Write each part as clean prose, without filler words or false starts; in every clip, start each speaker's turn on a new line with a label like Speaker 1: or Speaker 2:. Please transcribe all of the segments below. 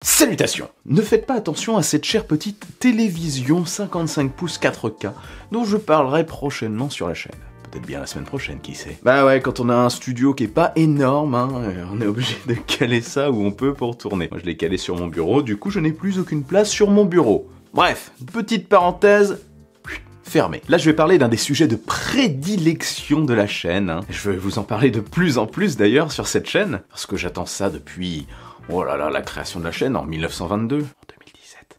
Speaker 1: Salutations! Ne faites pas attention à cette chère petite télévision 55 pouces 4K dont je parlerai prochainement sur la chaîne. Peut-être bien la semaine prochaine, qui sait. Bah ouais, quand on a un studio qui est pas énorme, hein, on est obligé de caler ça où on peut pour tourner. Moi je l'ai calé sur mon bureau, du coup je n'ai plus aucune place sur mon bureau. Bref, petite parenthèse fermée. Là je vais parler d'un des sujets de prédilection de la chaîne. Hein. Je vais vous en parler de plus en plus d'ailleurs sur cette chaîne, parce que j'attends ça depuis... Oh là là, la création de la chaîne en 1922, en 2017.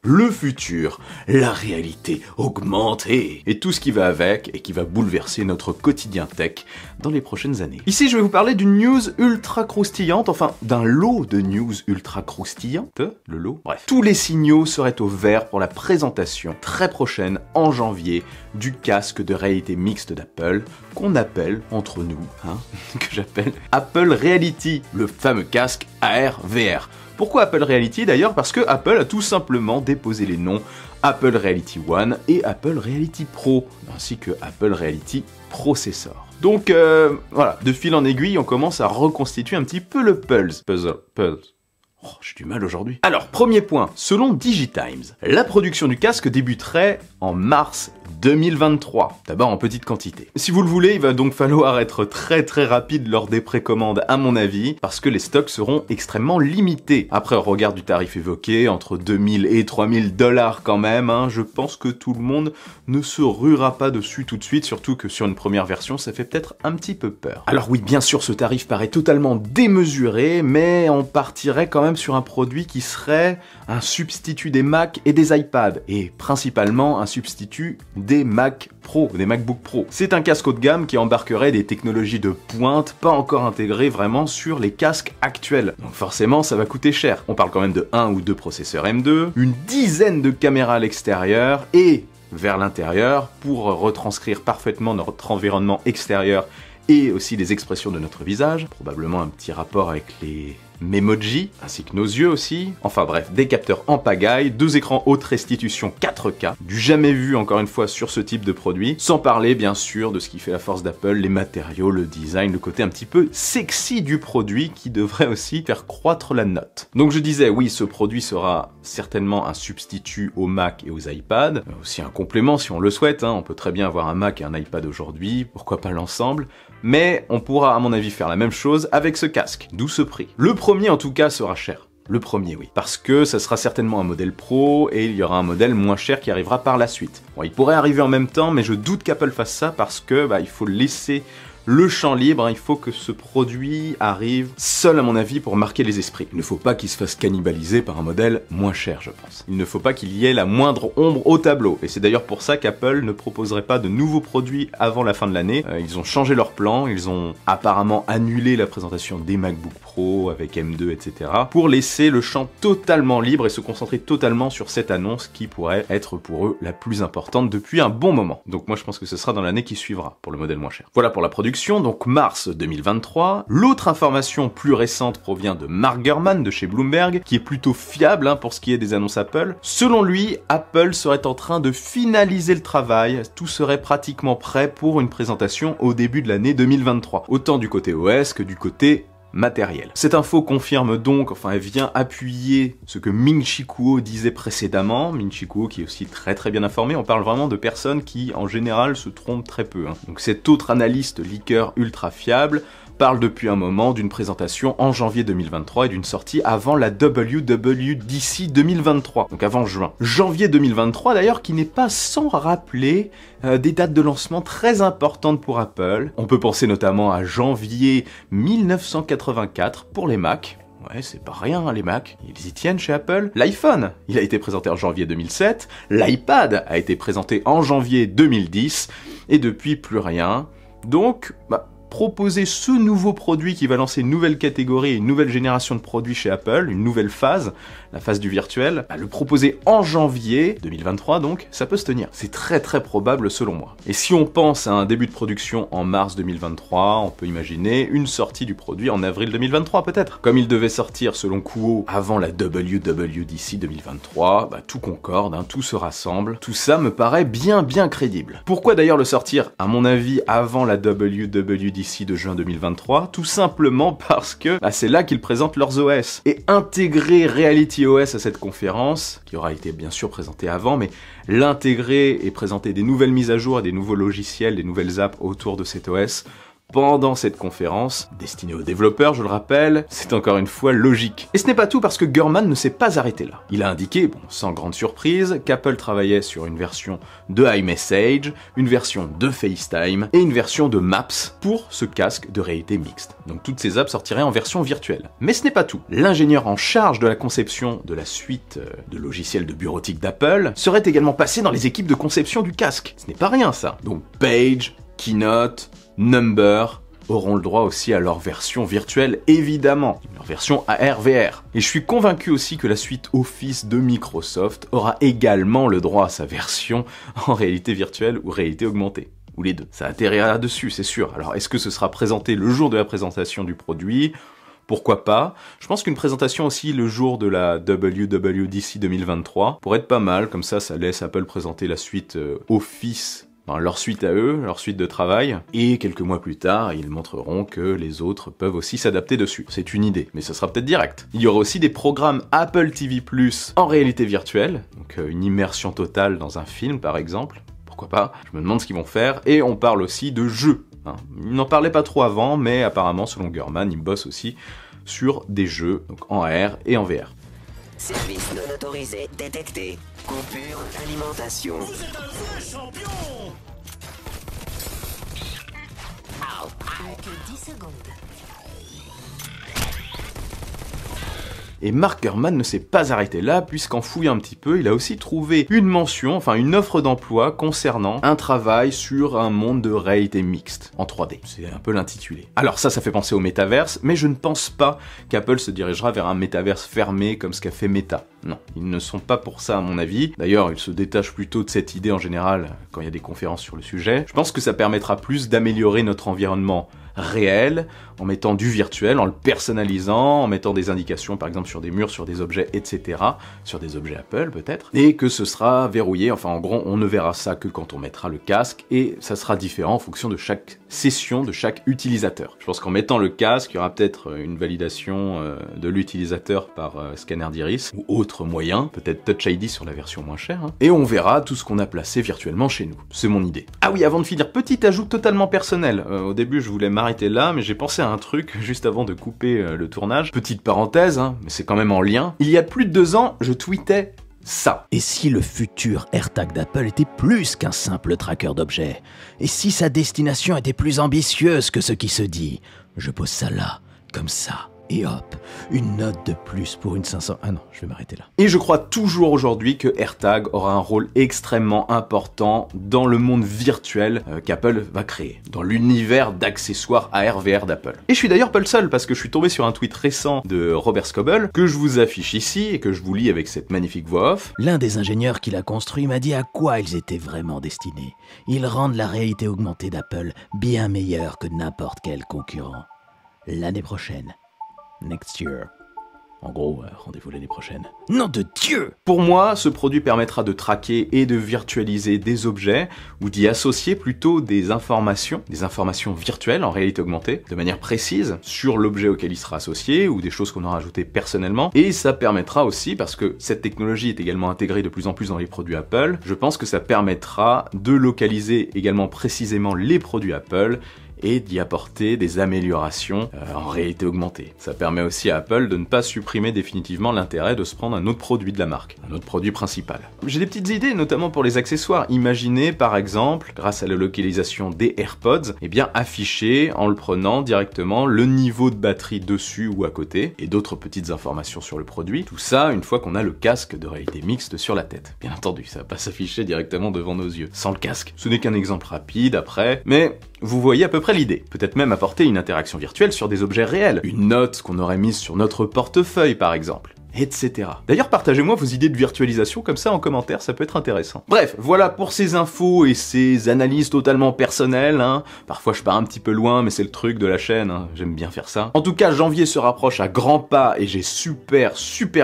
Speaker 1: Le futur, la réalité augmentée, et tout ce qui va avec, et qui va bouleverser notre quotidien tech dans les prochaines années. Ici, je vais vous parler d'une news ultra croustillante, enfin, d'un lot de news ultra croustillantes, le lot, bref. Tous les signaux seraient au vert pour la présentation très prochaine, en janvier, du casque de réalité mixte d'Apple, qu'on appelle, entre nous, hein, que j'appelle Apple Reality, le fameux casque AR/VR. Pourquoi Apple Reality d'ailleurs? Parce que Apple a tout simplement déposé les noms Apple Reality One et Apple Reality Pro, ainsi que Apple Reality Processor. Donc voilà, de fil en aiguille, on commence à reconstituer un petit peu le puzzle. Oh, j'ai du mal aujourd'hui. Alors, premier point, selon DigiTimes, la production du casque débuterait en mars 2023, d'abord en petite quantité. Si vous le voulez, il va donc falloir être très rapide lors des précommandes à mon avis, parce que les stocks seront extrêmement limités. Après, au regard du tarif évoqué, entre 2000 et 3000 $ quand même, hein, je pense que tout le monde ne se ruera pas dessus tout de suite, surtout que sur une première version, ça fait peut-être un petit peu peur. Alors oui, bien sûr, ce tarif paraît totalement démesuré, mais on partirait quand même sur un produit qui serait un substitut des Mac et des iPads, et principalement un substitut des Mac Pro, des MacBook Pro. C'est un casque haut de gamme qui embarquerait des technologies de pointe pas encore intégrées vraiment sur les casques actuels. Donc forcément, ça va coûter cher. On parle quand même de 1 ou 2 processeurs M2, une dizaine de caméras à l'extérieur et vers l'intérieur pour retranscrire parfaitement notre environnement extérieur et aussi les expressions de notre visage. Probablement un petit rapport avec les Memoji, ainsi que nos yeux aussi. Enfin bref, des capteurs en pagaille, 2 écrans haute restitution 4K, du jamais vu encore une fois sur ce type de produit, sans parler bien sûr de ce qui fait la force d'Apple, les matériaux, le design, le côté un petit peu sexy du produit qui devrait aussi faire croître la note. Donc je disais, oui, ce produit sera certainement un substitut aux Mac et aux iPads, aussi un complément si on le souhaite, hein. On peut très bien avoir un Mac et un iPad aujourd'hui, pourquoi pas l'ensemble, mais on pourra à mon avis faire la même chose avec ce casque, d'où ce prix. Le premier en tout cas sera cher. Le premier, oui. Parce que ça sera certainement un modèle pro et il y aura un modèle moins cher qui arrivera par la suite. Bon, il pourrait arriver en même temps, mais je doute qu'Apple fasse ça parce que il faut laisser le champ libre, hein. Il faut que ce produit arrive seul à mon avis pour marquer les esprits. Il ne faut pas qu'il se fasse cannibaliser par un modèle moins cher, je pense. Il ne faut pas qu'il y ait la moindre ombre au tableau. Et c'est d'ailleurs pour ça qu'Apple ne proposerait pas de nouveaux produits avant la fin de l'année. Ils ont changé leur plan, ils ont apparemment annulé la présentation des MacBook Pro avec M2, etc. pour laisser le champ totalement libre et se concentrer totalement sur cette annonce qui pourrait être pour eux la plus importante depuis un bon moment. Donc moi je pense que ce sera dans l'année qui suivra pour le modèle moins cher. Voilà pour la production. Donc mars 2023. L'autre information plus récente provient de Mark Gurman de chez Bloomberg, qui est plutôt fiable hein, pour ce qui est des annonces Apple. Selon lui, Apple serait en train de finaliser le travail, tout serait pratiquement prêt pour une présentation au début de l'année 2023, autant du côté OS que du côté matériel. Cette info confirme donc, enfin elle vient appuyer ce que Ming-Chi Kuo disait précédemment, Ming-Chi Kuo qui est aussi très bien informé, on parle vraiment de personnes qui en général se trompent très peu. Hein. Donc cet autre analyste leaker ultra fiable parle depuis un moment d'une présentation en janvier 2023 et d'une sortie avant la WWDC 2023, donc avant juin. Janvier 2023 d'ailleurs qui n'est pas sans rappeler des dates de lancement très importantes pour Apple. On peut penser notamment à janvier 1984 pour les Mac. Ouais, c'est pas rien, hein, les Mac, ils y tiennent chez Apple. L'iPhone, il a été présenté en janvier 2007, l'iPad a été présenté en janvier 2010, et depuis plus rien. Donc, proposer ce nouveau produit qui va lancer une nouvelle catégorie, une nouvelle génération de produits chez Apple, une nouvelle phase, la phase du virtuel, le proposer en janvier 2023 donc, ça peut se tenir. C'est très probable selon moi. Et si on pense à un début de production en mars 2023, on peut imaginer une sortie du produit en avril 2023 peut-être. Comme il devait sortir selon Kuo avant la WWDC 2023, tout concorde, hein, tout se rassemble, tout ça me paraît bien crédible. Pourquoi d'ailleurs le sortir, à mon avis, avant la WWDC WWDC de juin 2023, tout simplement parce que c'est là qu'ils présentent leurs OS. Et intégrer Reality OS à cette conférence, qui aura été bien sûr présentée avant, mais l'intégrer et présenter des nouvelles mises à jour, des nouveaux logiciels, des nouvelles apps autour de cet OS, pendant cette conférence, destinée aux développeurs, je le rappelle, c'est encore une fois logique. Et ce n'est pas tout parce que Gurman ne s'est pas arrêté là. Il a indiqué, sans grande surprise, qu'Apple travaillait sur une version de iMessage, une version de FaceTime et une version de Maps pour ce casque de réalité mixte. Donc toutes ces apps sortiraient en version virtuelle. Mais ce n'est pas tout. L'ingénieur en charge de la conception de la suite de logiciels de bureautique d'Apple serait également passé dans les équipes de conception du casque. Ce n'est pas rien ça. Donc Page, Keynote, Number auront le droit aussi à leur version virtuelle, évidemment, leur version AR/VR. Et je suis convaincu aussi que la suite Office de Microsoft aura également le droit à sa version en réalité virtuelle ou réalité augmentée. Ou les deux. Ça atterrira dessus, c'est sûr. Alors, est-ce que ce sera présenté le jour de la présentation du produit ? Pourquoi pas? Je pense qu'une présentation aussi le jour de la WWDC 2023 pourrait être pas mal, comme ça laisse Apple présenter la suite Office, leur suite à eux, leur suite de travail, et quelques mois plus tard, ils montreront que les autres peuvent aussi s'adapter dessus. C'est une idée, mais ça sera peut-être direct. Il y aura aussi des programmes Apple TV+ en réalité virtuelle, donc une immersion totale dans un film par exemple. Pourquoi pas? Je me demande ce qu'ils vont faire, et on parle aussi de jeux. Ils n'en parlaient pas trop avant, mais apparemment, selon Gurman, ils bossent aussi sur des jeux, donc en AR et en VR.
Speaker 2: Service non autorisé détecté. Coupure d'alimentation.
Speaker 3: Vous êtes un vrai champion!
Speaker 2: Plus que 10 secondes.
Speaker 1: Et Mark Gurman ne s'est pas arrêté là, puisqu'en fouillant un petit peu, il a aussi trouvé une mention, enfin une offre d'emploi concernant un travail sur un monde de réalité mixte, en 3D. C'est un peu l'intitulé. Alors ça fait penser au métaverse, mais je ne pense pas qu'Apple se dirigera vers un métaverse fermé comme ce qu'a fait Meta. Non, ils ne sont pas pour ça à mon avis. D'ailleurs, ils se détachent plutôt de cette idée en général quand il y a des conférences sur le sujet. Je pense que ça permettra plus d'améliorer notre environnement réel, en mettant du virtuel, en le personnalisant, en mettant des indications par exemple sur des murs, sur des objets, etc. Sur des objets Apple peut-être, et que ce sera verrouillé, enfin en gros on ne verra ça que quand on mettra le casque, et ça sera différent en fonction de chaque session, de chaque utilisateur. Je pense qu'en mettant le casque, il y aura peut-être une validation de l'utilisateur par scanner d'iris, ou autre moyen, peut-être Touch ID sur la version moins chère, et on verra tout ce qu'on a placé virtuellement chez nous. C'est mon idée. Ah oui, avant de finir, petit ajout totalement personnel. Au début je voulais m'arrêter là, mais j'ai pensé à un truc juste avant de couper le tournage. Petite parenthèse, mais c'est quand même en lien. Il y a plus de 2 ans, je tweetais ça.
Speaker 4: Et si le futur AirTag d'Apple était plus qu'un simple tracker d'objets? Et si sa destination était plus ambitieuse que ce qui se dit? Je pose ça là, comme ça. Et hop, une note de plus pour une 500... Ah non, je vais m'arrêter là.
Speaker 1: Et je crois toujours aujourd'hui que AirTag aura un rôle extrêmement important dans le monde virtuel qu'Apple va créer, dans l'univers d'accessoires AR/VR d'Apple. Et je suis d'ailleurs pas le seul, parce que je suis tombé sur un tweet récent de Robert Scoble, que je vous affiche ici, et que je vous lis avec cette magnifique voix off.
Speaker 4: L'un des ingénieurs qui l'a construit m'a dit à quoi ils étaient vraiment destinés. Ils rendent la réalité augmentée d'Apple bien meilleure que n'importe quel concurrent. L'année prochaine. Next year. En gros, rendez-vous l'année prochaine. Nom de Dieu!
Speaker 1: Pour moi, ce produit permettra de traquer et de virtualiser des objets, ou d'y associer plutôt des informations virtuelles en réalité augmentée, de manière précise, sur l'objet auquel il sera associé, ou des choses qu'on aura ajoutées personnellement. Et ça permettra aussi, parce que cette technologie est également intégrée de plus en plus dans les produits Apple, je pense que ça permettra de localiser également précisément les produits Apple, et d'y apporter des améliorations en réalité augmentée. Ça permet aussi à Apple de ne pas supprimer définitivement l'intérêt de se prendre un autre produit de la marque, un autre produit principal. J'ai des petites idées, notamment pour les accessoires. Imaginez par exemple, grâce à la localisation des AirPods, afficher en le prenant directement le niveau de batterie dessus ou à côté, et d'autres petites informations sur le produit. Tout ça une fois qu'on a le casque de réalité mixte sur la tête. Bien entendu, ça va pas s'afficher directement devant nos yeux, sans le casque. Ce n'est qu'un exemple rapide après, mais vous voyez à peu près l'idée. Peut-être même apporter une interaction virtuelle sur des objets réels. Une note qu'on aurait mise sur notre portefeuille par exemple. etc. D'ailleurs, partagez-moi vos idées de virtualisation comme ça en commentaire, ça peut être intéressant. Bref, voilà pour ces infos et ces analyses totalement personnelles, hein. Parfois je pars un petit peu loin, mais c'est le truc de la chaîne, hein. J'aime bien faire ça. En tout cas, janvier se rapproche à grands pas et j'ai super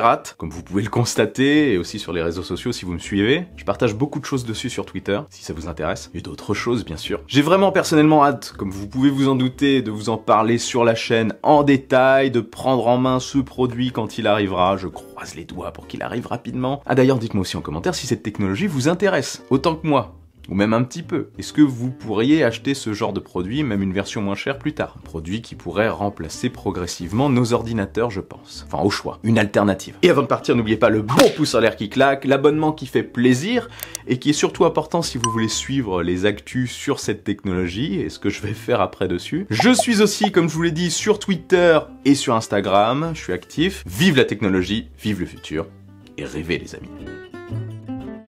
Speaker 1: hâte, comme vous pouvez le constater, et aussi sur les réseaux sociaux si vous me suivez. Je partage beaucoup de choses dessus sur Twitter, si ça vous intéresse, et d'autres choses bien sûr. J'ai vraiment personnellement hâte, comme vous pouvez vous en douter, de vous en parler sur la chaîne en détail, de prendre en main ce produit quand il arrivera. Je croise les doigts pour qu'il arrive rapidement. Ah d'ailleurs, dites-moi aussi en commentaire si cette technologie vous intéresse, autant que moi. Ou même un petit peu. Est-ce que vous pourriez acheter ce genre de produit, même une version moins chère plus tard? Un produit qui pourrait remplacer progressivement nos ordinateurs, je pense. Enfin, au choix. Une alternative. Et avant de partir, n'oubliez pas le bon pouce en l'air qui claque, l'abonnement qui fait plaisir, et qui est surtout important si vous voulez suivre les actus sur cette technologie, et ce que je vais faire après dessus. Je suis aussi, comme je vous l'ai dit, sur Twitter et sur Instagram. Je suis actif. Vive la technologie, vive le futur, et rêvez les amis.